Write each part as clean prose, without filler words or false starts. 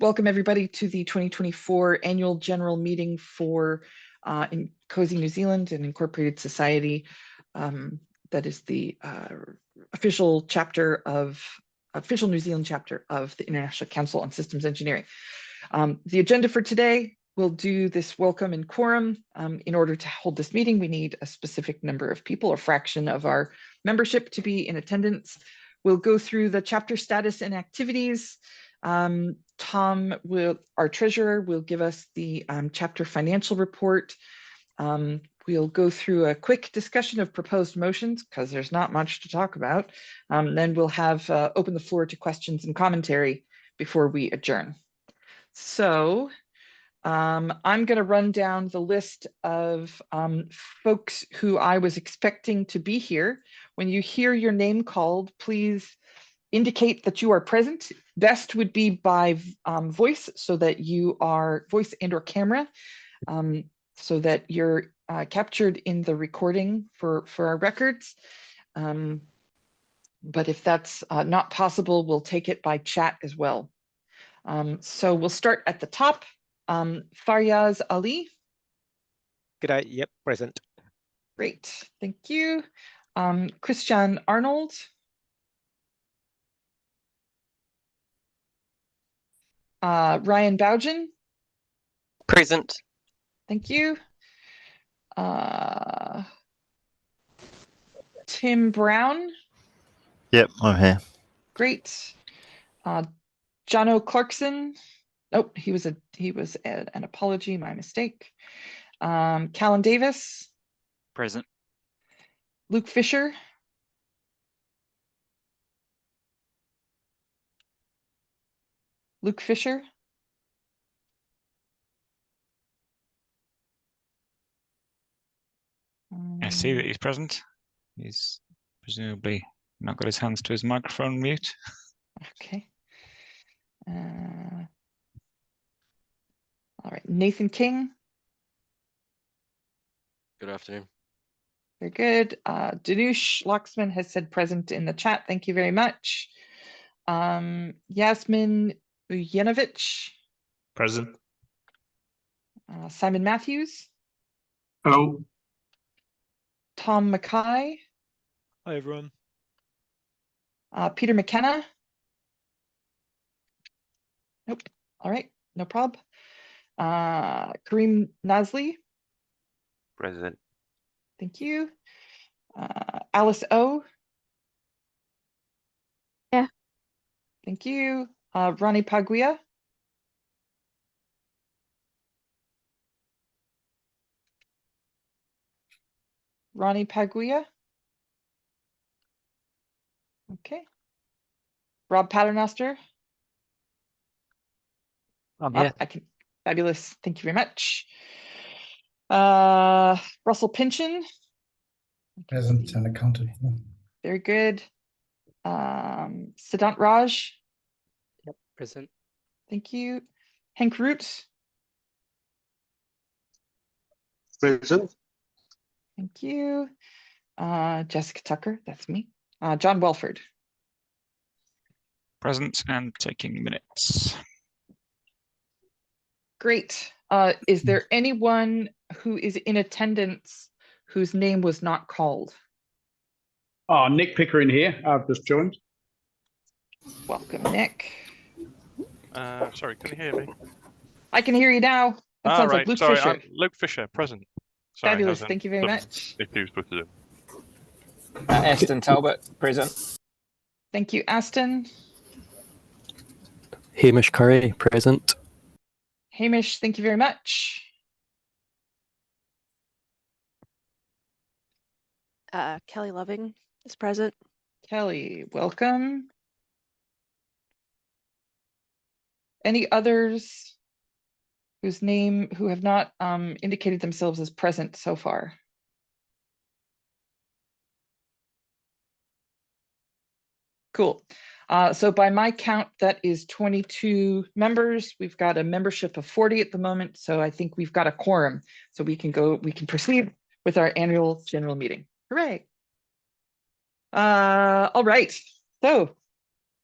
Welcome everybody to the 2024 Annual General Meeting for INCOSE New Zealand, an incorporated society that is the official New Zealand chapter of the International Council on Systems Engineering. The agenda for today, we'll do this welcome and quorum. In order to hold this meeting, we need a specific number of people, a fraction of our membership, to be in attendance. We'll go through the chapter status and activities. Tom, our treasurer, will give us the chapter financial report. We'll go through a quick discussion of proposed motions because there's not much to talk about. Then we'll have open the floor to questions and commentary before we adjourn. So I'm going to run down the list of folks who I was expecting to be here. When you hear your name called, please indicate that you are present. Best would be by voice, so that you are voice and or camera, so that you're captured in the recording for our records. But if that's not possible, we'll take it by chat as well. So we'll start at the top. Faryaz Ali. G'day, yep, present. Great, thank you. Christian Arnold. Ryan Bougen. Present. Thank you. Tim Brown. Yep, I'm here. Great. Jono Clarkson. Oh, he was an apology, my mistake. Callan Davis. Present. Luke Fisher. Luke Fisher. I see that he's present. He's presumably not got his hands to his microphone mute. Okay. All right, Nathan King. Good afternoon. Very good. Danush Loxman has said present in the chat. Thank you very much. Yasmin Ujenovich. Present. Simon Matthews. Hello. Tom Mackay. Hi, everyone. Peter McKenna. Nope. All right, no problem. Kareem Nasli. Present. Thank you. Alice O. Yeah. Thank you. Ronnie Paguia. Ronnie Paguia. Okay. Rob Paternoster. I'm here. I can. Fabulous. Thank you very much. Russell Pynchon. Present and accounted. Very good. Siddhant Raj. Yep, present. Thank you. Henk Root. Present. Thank you. Jessica Tucker, that's me. John Welford. Present and taking minutes. Great. Is there anyone who is in attendance whose name was not called? Nick Pickering here. I've just joined. Welcome, Nick. Sorry, can you hear me? I can hear you now. That sounds like Luke sorry, Fisher. I'm Luke Fisher, present. Sorry, Fabulous, thank you very some much. Issues with Zoom. Aston Talbot, present. Thank you, Aston. Hamish Curry, present. Hamish, thank you very much. Kelly Loving is present. Kelly, welcome. Any others who have not indicated themselves as present so far? Cool. So by my count, that is 22 members. We've got a membership of 40 at the moment, so I think we've got a quorum. So we can proceed with our annual general meeting. Hooray. All right. So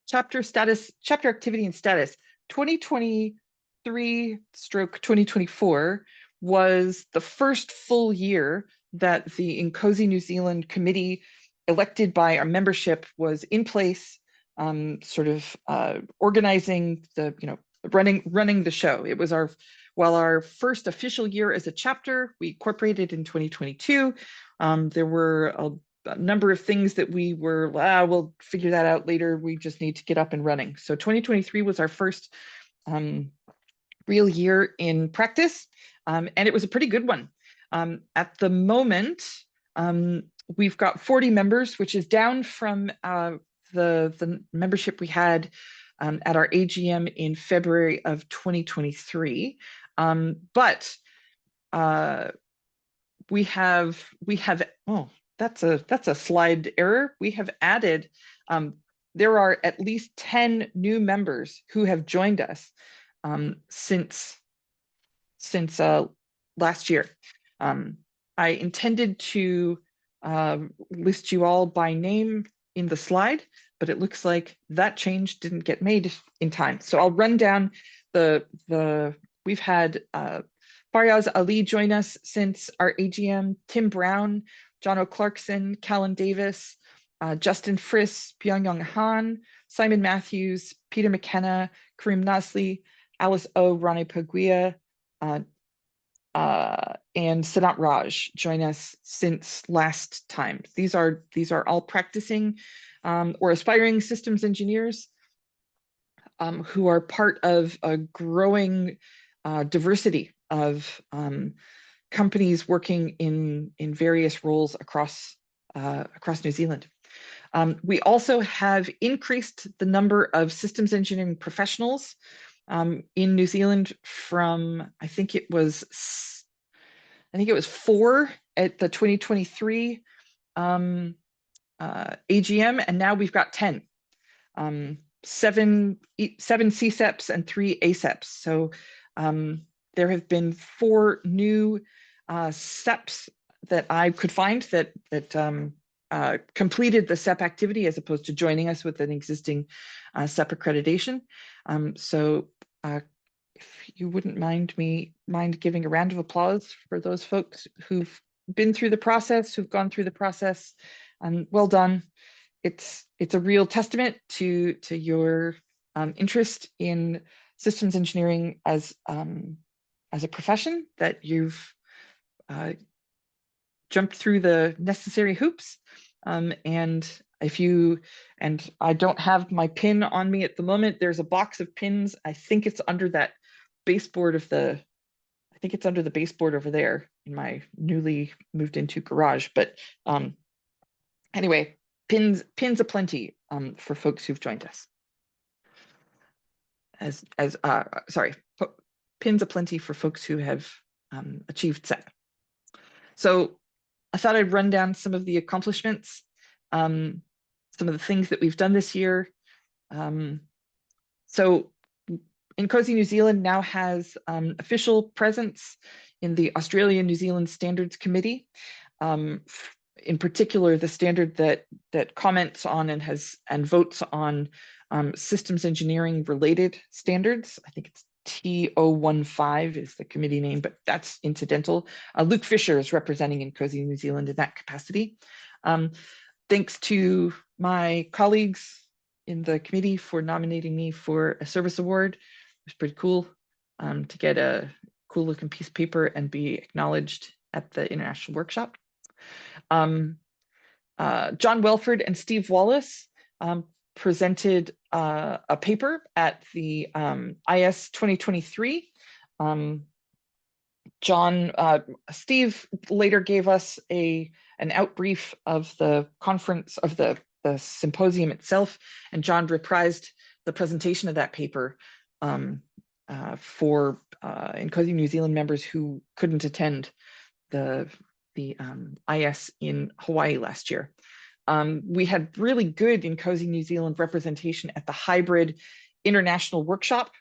chapter activity and status. 2023/2024 was the first full year that the INCOSE New Zealand committee elected by our membership was in place, sort of organizing the, running the show. It was while our first official year as a chapter, we incorporated in 2022. There were a number of things that we were, we'll figure that out later. We just need to get up and running. So 2023 was our first real year in practice, and it was a pretty good one. At the moment, we've got 40 members, which is down from the membership we had at our AGM in February of 2023. But we have, oh, that's a slide error. We have added, there are at least 10 new members who have joined us since last year. I intended to list you all by name in the slide, but it looks like that change didn't get made in time. So I'll run down we've had Faryaz Ali join us since our AGM, Tim Brown, John O'Clarkson, Callan Davis, Justin Friss, Pyongyang Han, Simon Matthews, Peter McKenna, Karim Nasli, Alice O, Rani Paguia, and Sanat Raj join us since last time. These are all practicing or aspiring systems engineers who are part of a growing diversity of companies working in various roles across New Zealand. We also have increased the number of systems engineering professionals in New Zealand from, I think it was 4 at the 2023 AGM, and now we've got 10. 7 CSEPs and 3 ASEPs. So there have been 4 new SEPs that I could find that completed the SEP activity as opposed to joining us with an existing SEP accreditation. So if you wouldn't mind giving a round of applause for those folks who've been through the process, who've gone through the process, well done. It's a real testament to your interest in systems engineering as a profession, that you've jumped through the necessary hoops. And I don't have my pin on me at the moment. There's a box of pins. I think it's under that baseboard under the baseboard over there in my newly moved into garage. But anyway, pins aplenty for folks who've joined us. Pins aplenty for folks who have achieved SEP. So I thought I'd run down some of the accomplishments, some of the things that we've done this year. So INCOSE New Zealand now has official presence in the Australia-New Zealand Standards Committee. In particular, the standard that comments on and votes on systems engineering related standards. I think it's T015 is the committee name, but that's incidental. Luke Fisher is representing INCOSE New Zealand in that capacity. Thanks to my colleagues in the committee for nominating me for a service award. It was pretty cool to get a cool looking piece of paper and be acknowledged at the international workshop. John Welford and Steve Wallace presented a paper at the IS 2023. Steve later gave us an outbrief of the conference, of the symposium itself, and John reprised the presentation of that paper for INCOSE New Zealand members who couldn't attend the IS in Hawaii last year. We had really good INCOSE New Zealand representation at the hybrid international workshop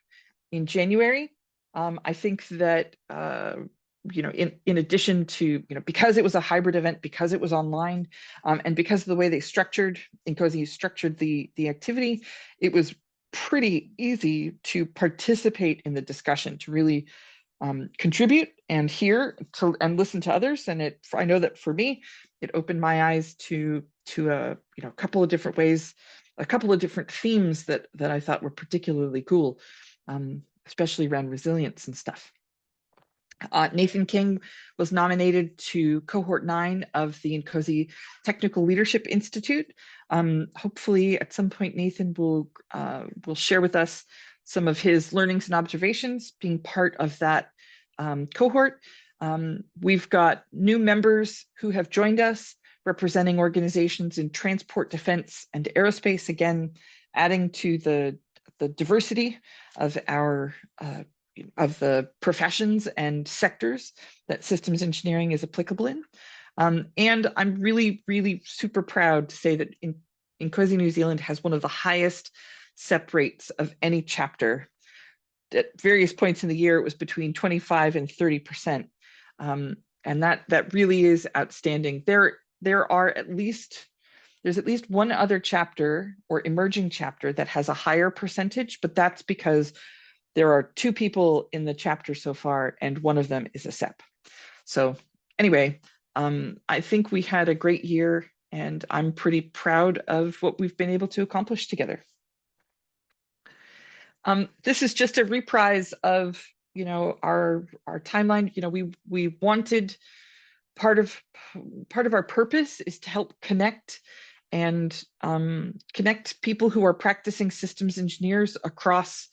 in January. I think that in addition to because it was a hybrid event, because it was online, and because of the way they INCOSE structured the activity, it was pretty easy to participate in the discussion, to really contribute and hear and listen to others. And I know that for me, it opened my eyes to a couple of different ways, a couple of different themes that I thought were particularly cool, especially around resilience and stuff. Nathan King was nominated to cohort 9 of the INCOSE Technical Leadership Institute. Hopefully at some point, Nathan will share with us some of his learnings and observations being part of that cohort. We've got new members who have joined us representing organizations in transport, defense, and aerospace, again, adding to the diversity of our of the professions and sectors that systems engineering is applicable in. And I'm really, really super proud to say that INCOSE New Zealand has one of the highest SEP rates of any chapter. At various points in the year, it was between 25 and 30%. And that really is outstanding. There's at least one other chapter or emerging chapter that has a higher percentage, but that's because there are 2 people in the chapter so far, and one of them is a SEP. So anyway, I think we had a great year, and I'm pretty proud of what we've been able to accomplish together. This is just a reprise of our timeline. We wanted, part of our purpose is to help connect and connect people who are practicing systems engineers across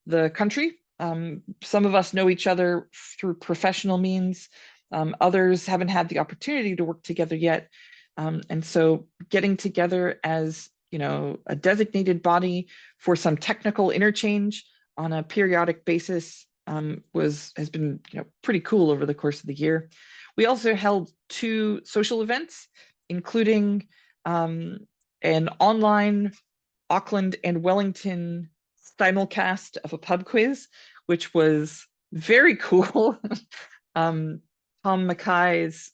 the country. Some of us know each other through professional means. Others haven't had the opportunity to work together yet. And so getting together as a designated body for some technical interchange on a periodic basis has been pretty cool over the course of the year. We also held 2 social events, including an online Auckland and Wellington simulcast of a pub quiz, which was very cool. Tom Mackay's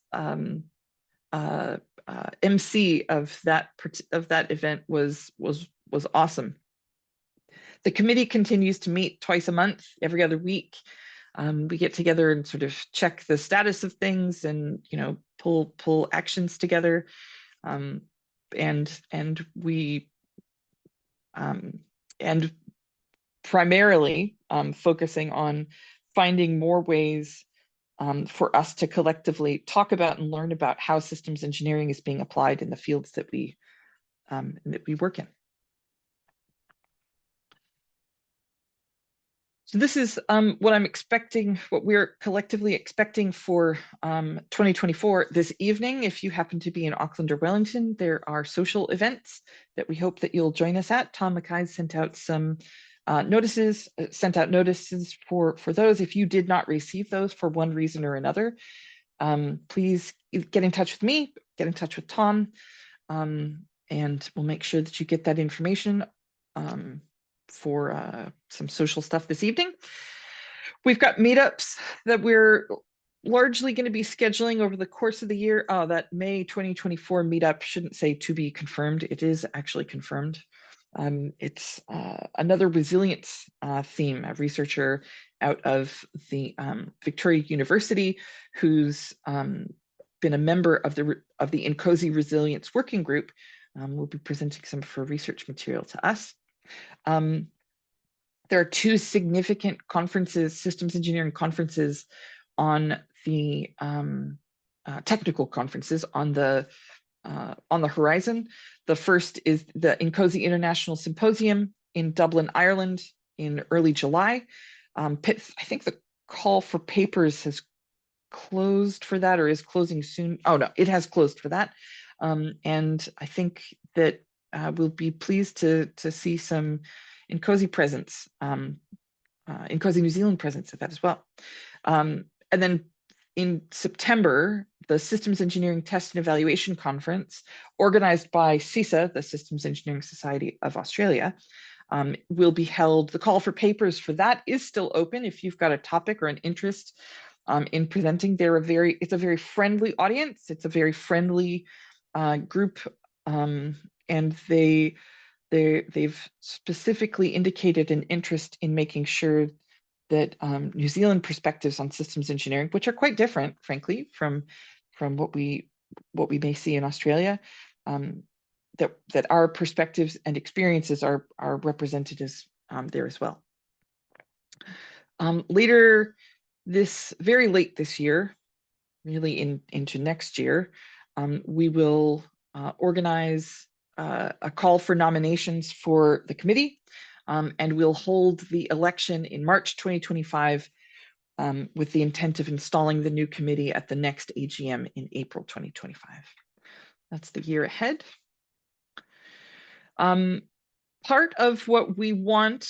MC of that event was awesome. The committee continues to meet twice a month, every other week. We get together and sort of check the status of things and pull actions together, and primarily focusing on finding more ways for us to collectively talk about and learn about how systems engineering is being applied in the fields that we work in. So this is what I'm expecting, what we're collectively expecting for 2024 this evening. If you happen to be in Auckland or Wellington, there are social events that we hope that you'll join us at. Tom Mackay sent out some notices for those. If you did not receive those for one reason or another, please get in touch with me, get in touch with Tom, and we'll make sure that you get that information for some social stuff this evening. We've got meetups that we're largely going to be scheduling over the course of the year. Oh, that May 2024 meetup shouldn't say to be confirmed. It is actually confirmed. It's another resilience theme, a researcher out of the Victoria University who's been a member of the INCOSE Resilience Working Group, will be presenting some of her research material to us. There are 2 significant conferences, systems engineering conferences, on the technical conferences on the horizon. The first is the INCOSE International Symposium in Dublin, Ireland, in early July. I think the call for papers has closed for that, or is closing soon. Oh no, it has closed for that. And I think that we'll be pleased to see some INCOSE presence, INCOSE New Zealand presence at that as well. And then in September, the Systems Engineering Test and Evaluation Conference, organized by CISA, the Systems Engineering Society of Australia, will be held. The call for papers for that is still open. If you've got a topic or an interest in presenting, it's a very friendly audience. It's a very friendly group, and they they've specifically indicated an interest in making sure that New Zealand perspectives on systems engineering, which are quite different, frankly, from what we may see in Australia, that our perspectives and experiences are represented as there as well. Very late this year, really into next year, we will organize a call for nominations for the committee, and we'll hold the election in March 2025 with the intent of installing the new committee at the next AGM in April 2025. That's the year ahead. Part of what we want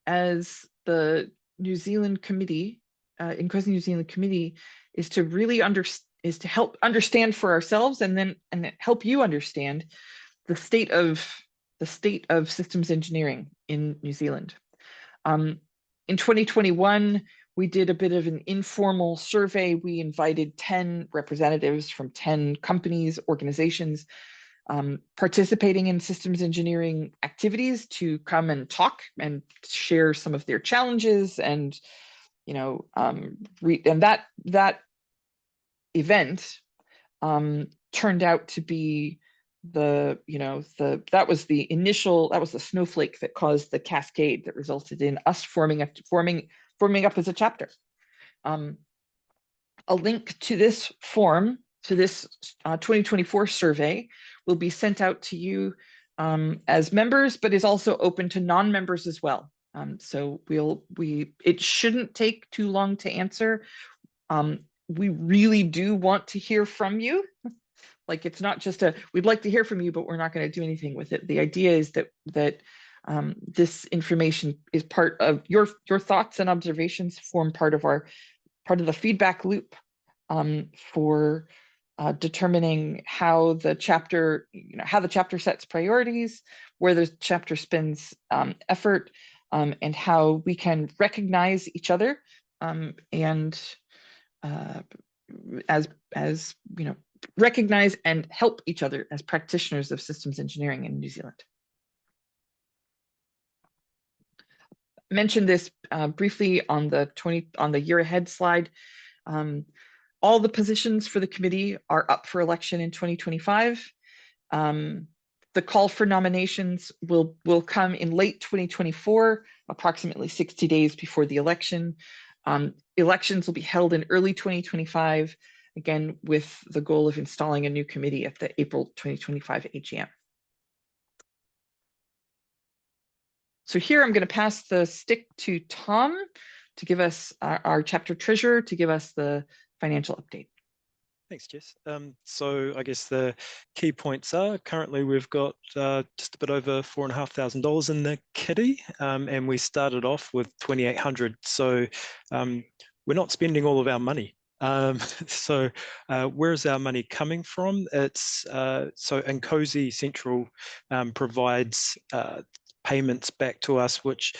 as the New Zealand committee, INCOSE New Zealand committee, is to really help understand for ourselves and help you understand the state of systems engineering in New Zealand. In 2021, we did a bit of an informal survey. We invited 10 representatives from 10 companies, organizations participating in systems engineering activities to come and talk and share some of their challenges, and that event turned out to be that was the snowflake that caused the cascade that resulted in us forming up as a chapter. A link to this form, to this 2024 survey, will be sent out to you as members, but is also open to non-members as well. So it shouldn't take too long to answer. We really do want to hear from you. Like, it's not just we'd like to hear from you, but we're not going to do anything with it. The idea is that this information is part of your thoughts and observations, form part of the feedback loop for determining how the chapter sets priorities, where the chapter spends effort, and how we can recognize each other and recognize and help each other as practitioners of systems engineering in New Zealand. I mentioned this briefly on the year ahead slide. All the positions for the committee are up for election in 2025. The call for nominations will come in late 2024, approximately 60 days before the election. Elections will be held in early 2025, again, with the goal of installing a new committee at the April 2025 AGM. So here I'm going to pass the stick to Tom to give us our chapter treasurer to give us the financial update. Thanks, Jess. So I guess the key points are currently we've got just a bit over $4,500 in the kitty, and we started off with 2,800. So we're not spending all of our money. So where's our money coming from? It's so INCOSE Central provides payments back to us, which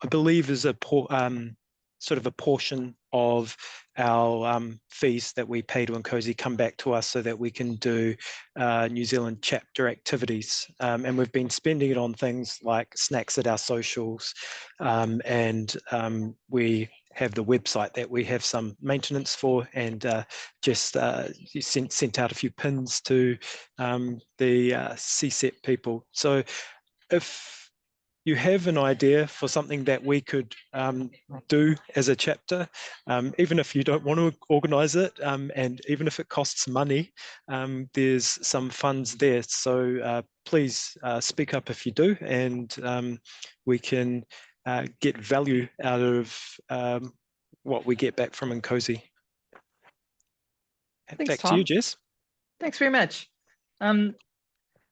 I believe is sort of a portion of our fees that we pay to INCOSE come back to us so that we can do New Zealand chapter activities. And we've been spending it on things like snacks at our socials, and we have the website that we have some maintenance for, and just sent out a few pins to the CSEP people. So if you have an idea for something that we could do as a chapter, even if you don't want to organise it, and even if it costs money, there's some funds there. So please speak up if you do, and we can get value out of what we get back from INCOSE. Thanks, back Tom. to you, Jess. Thanks very much.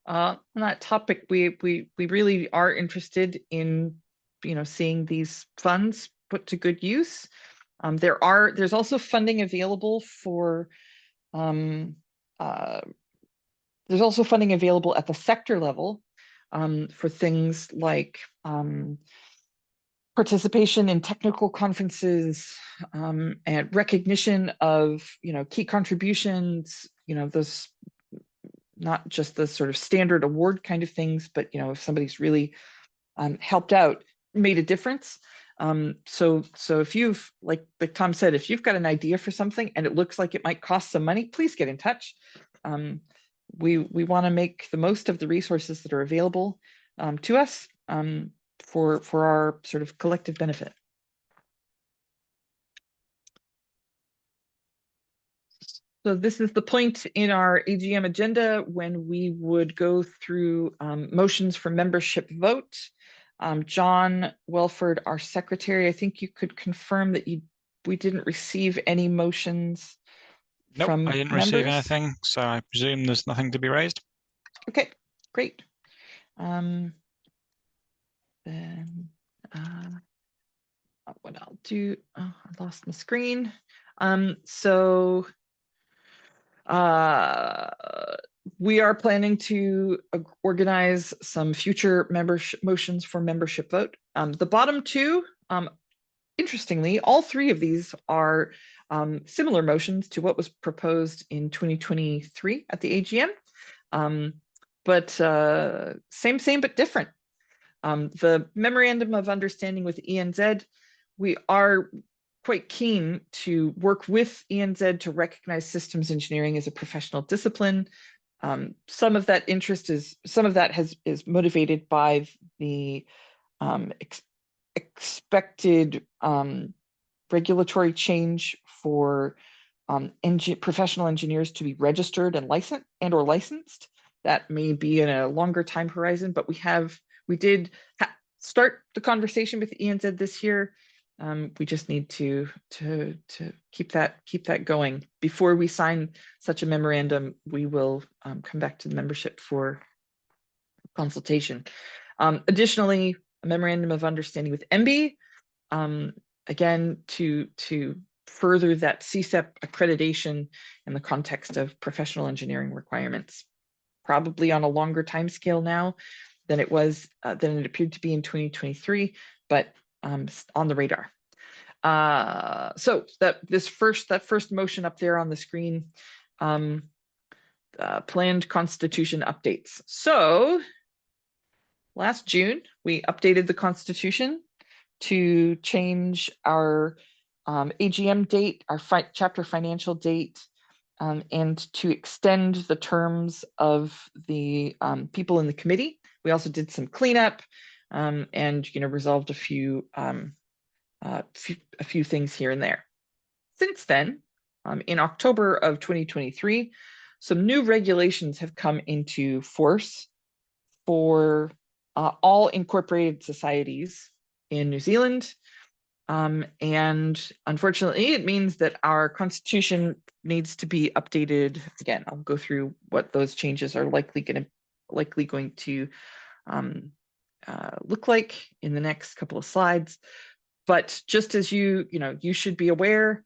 On that topic, we really are interested in seeing these funds put to good use. There's also funding available for there's also funding available at the sector level for things like participation in technical conferences, and recognition of key contributions, not just the sort of standard award kind of things, but if somebody's really helped out, made a difference. So if you've, like Tom said, if you've got an idea for something and it looks like it might cost some money, please get in touch. We want to make the most of the resources that are available to us for our sort of collective benefit. So this is the point in our AGM agenda when we would go through motions for membership vote. John Welford, our secretary, I think you could confirm that we didn't receive any motions Nope, from I didn't members. receive anything, so I presume there's nothing to be raised. Okay, great. What I'll do, I lost my screen. So we are planning to organize some future membership motions for membership vote. The bottom two, interestingly, all three of these are similar motions to what was proposed in 2023 at the AGM, but same but different. The memorandum of understanding with ENZ, we are quite keen to work with ENZ to recognize systems engineering as a professional discipline. Some of that interest is motivated by the expected regulatory change for professional engineers to be registered and licensed. That may be in a longer time horizon, but we did start the conversation with ENZ this year. We just need to keep that going. Before we sign such a memorandum, we will come back to the membership for consultation. Additionally, a memorandum of understanding with MB, again, to further that CSEP accreditation in the context of professional engineering requirements, probably on a longer timescale now than it was than it appeared to be in 2023, but on the radar. So that first motion up there on the screen, planned constitution updates. So last June, we updated the constitution to change our AGM date, our chapter financial date, and to extend the terms of the people in the committee. We also did some cleanup and resolved a few things here and there. Since then, in October of 2023, some new regulations have come into force for all incorporated societies in New Zealand. And unfortunately, it means that our constitution needs to be updated again. I'll go through what those changes are likely going to look like in the next couple of slides. But just as you should be aware,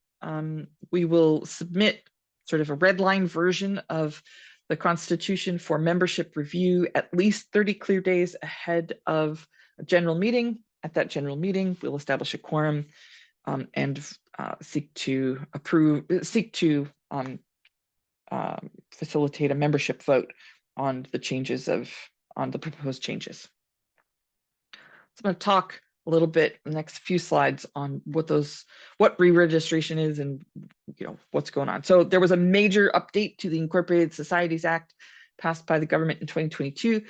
we will submit sort of a red line version of the Constitution for membership review at least 30 clear days ahead of a general meeting. At that general meeting, we'll establish a quorum and seek to facilitate a membership vote on the proposed changes. So I'm going to talk a little bit in the next few slides on what re-registration is and what's going on. So there was a major update to the Incorporated Societies Act passed by the government in 2022.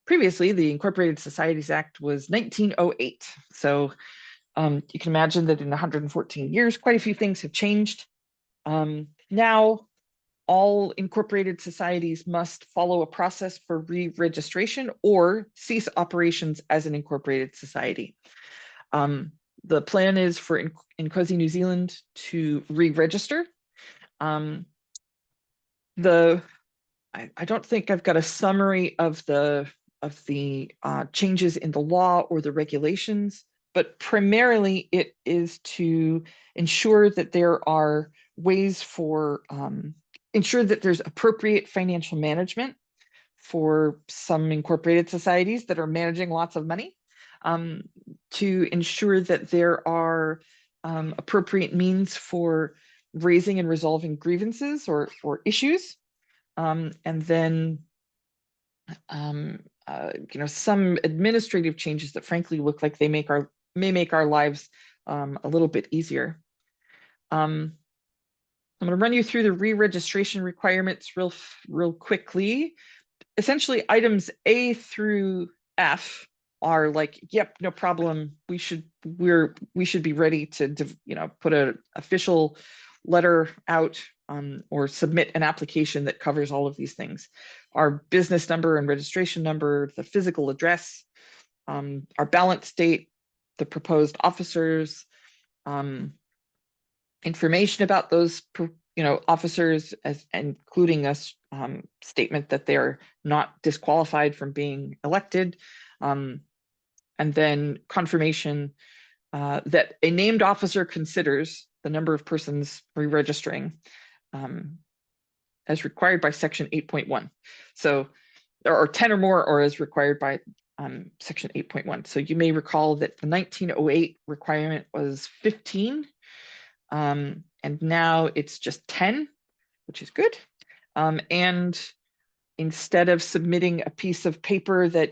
Previously, the Incorporated Societies Act was 1908. So you can imagine that in 114 years, quite a few things have changed. Now, all incorporated societies must follow a process for re-registration or cease operations as an incorporated society. The plan is for INCOSE New Zealand to re-register. I don't think I've got a summary of the changes in the law or the regulations, but primarily it is to ensure that there are ways for ensure that there's appropriate financial management for some incorporated societies that are managing lots of money, to ensure that there are appropriate means for raising and resolving grievances or issues, And then some administrative changes that frankly look like they may make our lives a little bit easier. I'm going to run you through the re-registration requirements real quickly. Essentially, items A through F are like, yep, no problem. We should be ready to put an official letter out or submit an application that covers all of these things. Our business number and registration number, the physical address, our balance date, the proposed officers, information about those officers, as including a statement that they're not disqualified from being elected, and then confirmation that a named officer considers the number of persons re-registering as required by section 8.1. So there are 10 or more, or as required by section 8.1. So you may recall that the 1908 requirement was 15. And now it's just 10, which is good. And instead of submitting a piece of paper that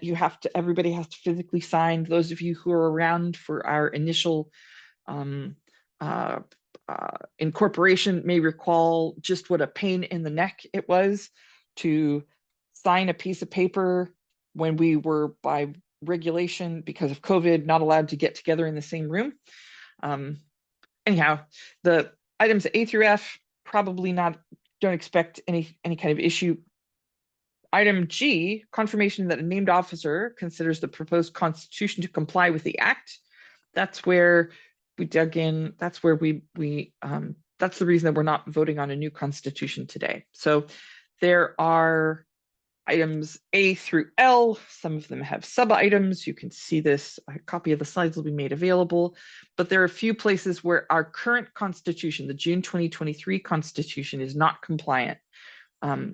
everybody has to physically sign, those of you who are around for our initial incorporation may recall just what a pain in the neck it was to sign a piece of paper when we were, by regulation because of COVID, not allowed to get together in the same room. Anyhow, the items A through F, probably not, don't expect any kind of issue. Item G, confirmation that a named officer considers the proposed constitution to comply with the act. That's where we dug in. That's where that's the reason that we're not voting on a new constitution today. So there are items A through L. Some of them have sub-items. You can see this. A copy of the slides will be made available. But there are a few places where our current constitution, the June 2023 constitution, is not compliant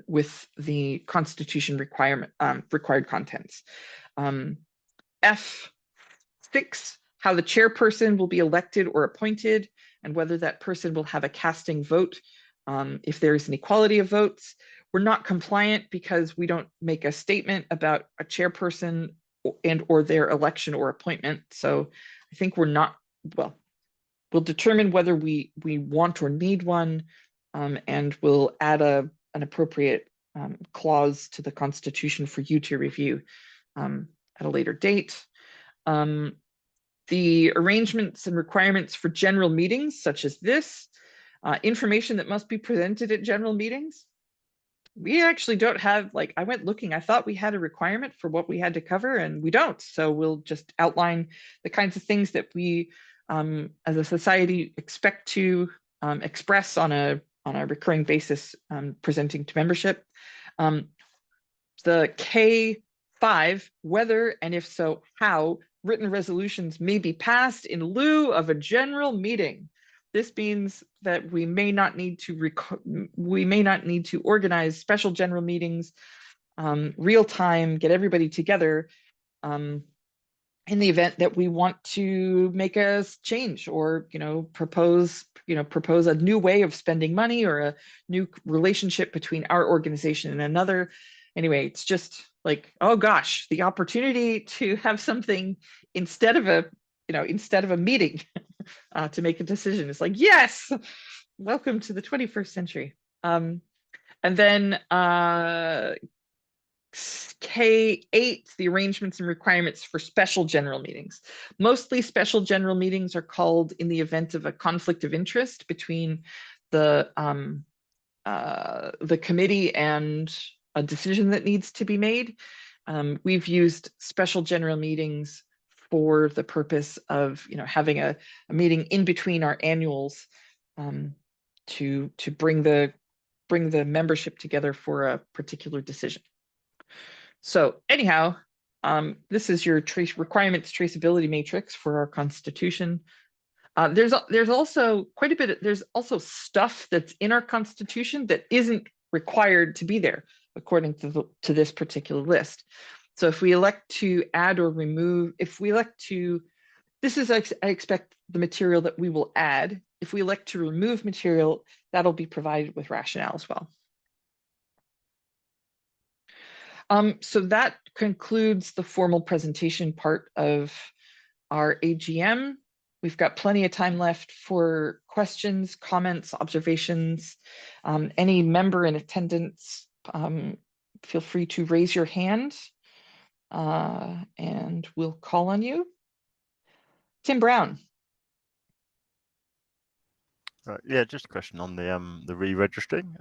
with the constitution required contents. F6, how the chairperson will be elected or appointed, and whether that person will have a casting vote if there is an equality of votes. We're not compliant because we don't make a statement about a chairperson and or their election or appointment. So I think we're not, well, we'll determine whether we want or need one, and we'll add an appropriate clause to the Constitution for you to review at a later date. The arrangements and requirements for general meetings, such as this, information that must be presented at general meetings. We actually don't have, like, I went looking, I thought we had a requirement for what we had to cover, and we don't. So we'll just outline the kinds of things that we, as a society, expect to express on a recurring basis, presenting to membership. The K5, whether and if so, how written resolutions may be passed in lieu of a general meeting. This means that we may not need to organize special general meetings, real time, get everybody together in the event that we want to make a change or propose a new way of spending money or a new relationship between our organization and another. Anyway, it's just like, oh gosh, the opportunity to have something instead of a meeting to make a decision. It's like, yes, welcome to the 21st century. And then K8, the arrangements and requirements for special general meetings. Mostly special general meetings are called in the event of a conflict of interest between the committee and a decision that needs to be made. We've used special general meetings for the purpose of having a meeting in between our annuals to bring the membership together for a particular decision. So anyhow, this is your requirements traceability matrix for our Constitution. There's also quite a bit. There's also stuff that's in our Constitution that isn't required to be there according to this particular list. So if we elect to add or remove, this is, I expect, the material that we will add. If we elect to remove material, that'll be provided with rationale as well. So that concludes the formal presentation part of our AGM. We've got plenty of time left for questions, comments, observations. Any member in attendance, feel free to raise your hand and we'll call on you. Tim Brown. Yeah, just a question on the re-registering.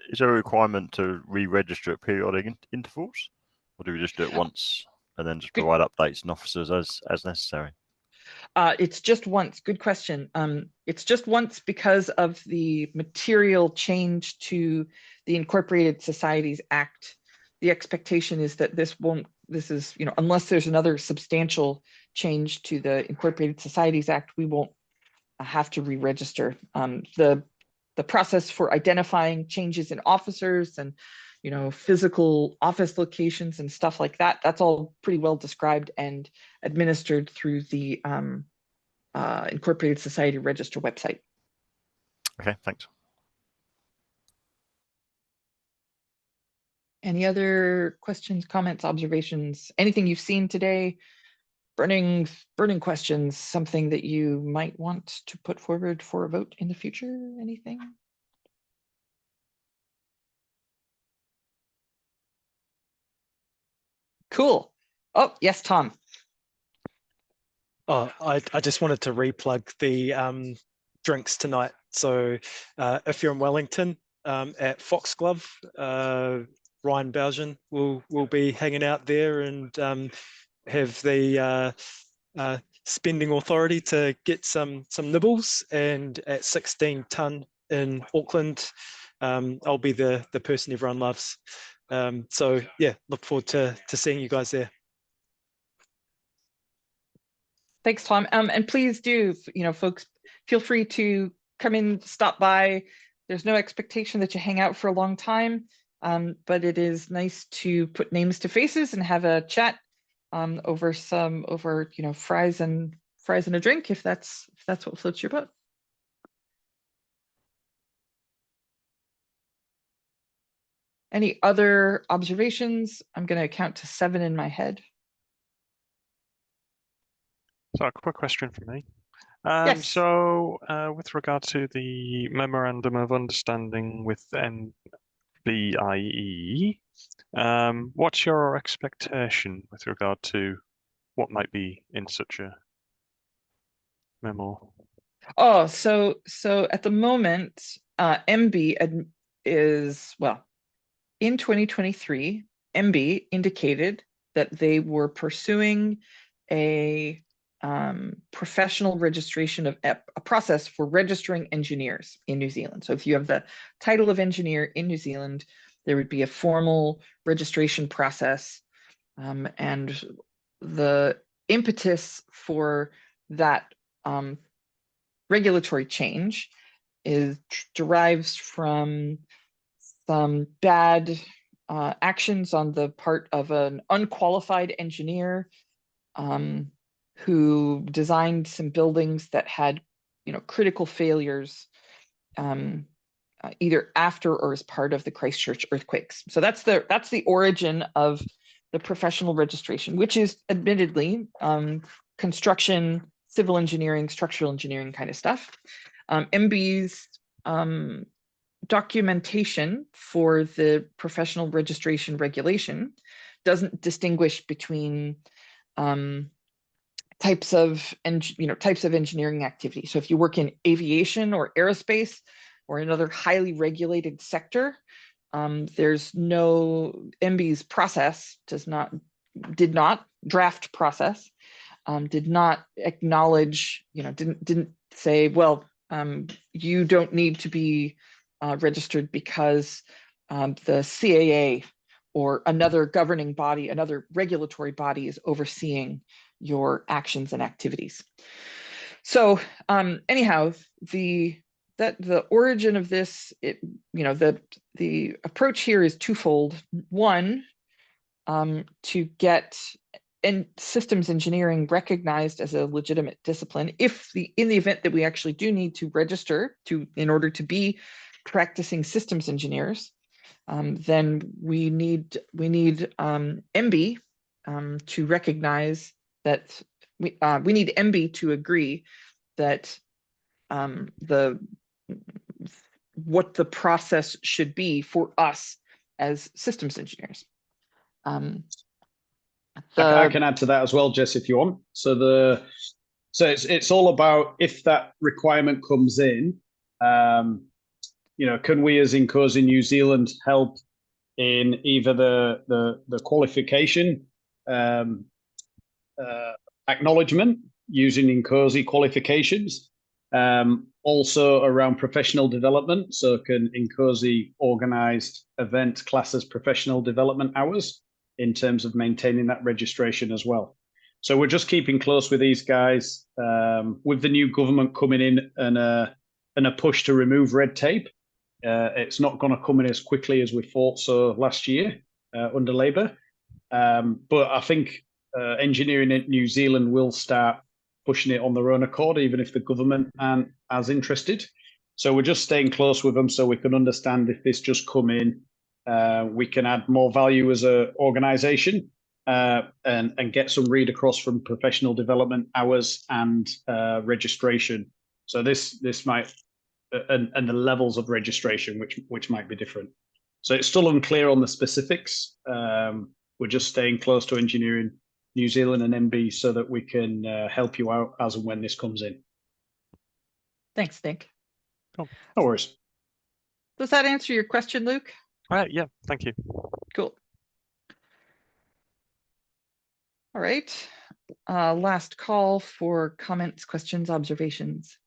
Is there a requirement to re-register at periodic intervals, or do we just do it once and then just provide updates and officers as necessary? It's just once. Good question. It's just once because of the material change to the Incorporated Societies Act. The expectation is that this is, unless there's another substantial change to the Incorporated Societies Act, we won't have to re-register. The process for identifying changes in officers and physical office locations and stuff like that, that's all pretty well described and administered through the Incorporated Society Register website. Okay, thanks. Any other questions, comments, observations, anything you've seen today? Burning questions, something that you might want to put forward for a vote in the future? Anything? Cool. Oh, yes, Tom. Oh, I just wanted to replug the drinks tonight. So if you're in Wellington at Foxglove, Ryan Bougen will be hanging out there and have the spending authority to get some nibbles. And at 16 Ton in Auckland, I'll be the person everyone loves. So yeah, look forward to seeing you guys there. Thanks, Tom. And please do, folks, feel free to come in, stop by. There's no expectation that you hang out for a long time, but it is nice to put names to faces and have a chat over fries and a drink if that's what floats your boat. Any other observations? I'm going to count to 7 in my head. So a quick question from me. Yes. So with regard to the Memorandum of Understanding with NBIE, what's your expectation with regard to what might be in such a memo? Oh, so at the moment, MB is, well, in 2023, MB indicated that they were pursuing a professional registration of a process for registering engineers in New Zealand. So if you have the title of engineer in New Zealand, there would be a formal registration process. And the impetus for that regulatory change derives from some bad actions on the part of an unqualified engineer who designed some buildings that had, critical failures either after or as part of the Christchurch earthquakes. So that's the origin of the professional registration, which is admittedly construction, civil engineering, structural engineering kind of stuff. MB's documentation for the professional registration regulation doesn't distinguish between types of engineering activity. So if you work in aviation or aerospace or another highly regulated sector, there's no MB's process did not draft process, did not acknowledge, didn't say, well, you don't need to be registered because the CAA or another governing body, another regulatory body is overseeing your actions and activities. So anyhow, the origin of this, the approach here is twofold. One, to get systems engineering recognized as a legitimate discipline in the event that we actually do need to register in order to be practicing systems engineers. then we need MB to recognize that we need MB to agree that what the process should be for us as systems engineers. I can add to that as well, Jess, if you want. So it's all about, if that requirement comes in, can we as INCOSE in New Zealand help in either the qualification acknowledgement using INCOSE qualifications, also around professional development. So can INCOSE organized event classes professional development hours in terms of maintaining that registration as well. So we're just keeping close with these guys. With the new government coming in and a push to remove red tape, it's not going to come in as quickly as we thought so last year under Labour. But I think engineering in New Zealand will start pushing it on their own accord, even if the government aren't as interested. So we're just staying close with them so we can understand if this just come in, we can add more value as an organisation and get some read across from professional development hours and registration. So this might and the levels of registration which might be different. So it's still unclear on the specifics. We're just staying close to engineering New Zealand and MB so that we can help you out as and when this comes in. Thanks, Nick. No worries. Does that answer your question, Luke? Yeah, thank you. Cool. All right. Last call for comments, questions, observations.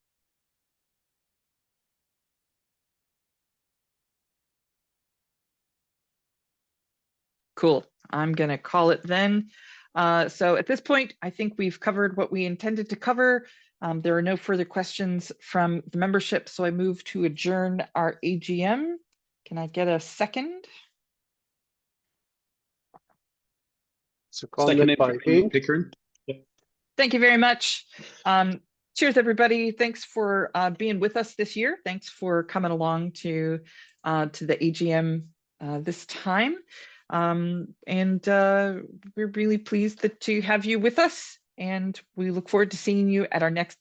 Cool. I'm going to call it then. So at this point, I think we've covered what we intended to cover. There are no further questions from the membership, so I move to adjourn our AGM. Can I get a second? Seconded by Pickering. Yep. Thank you very much. Cheers, everybody. Thanks for being with us this year. Thanks for coming along to the AGM this time. We're really pleased to have you with us, and we look forward to seeing you at our next,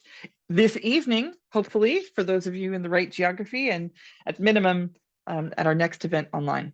this evening, hopefully, for those of you in the right geography, and at minimum, at our next event online.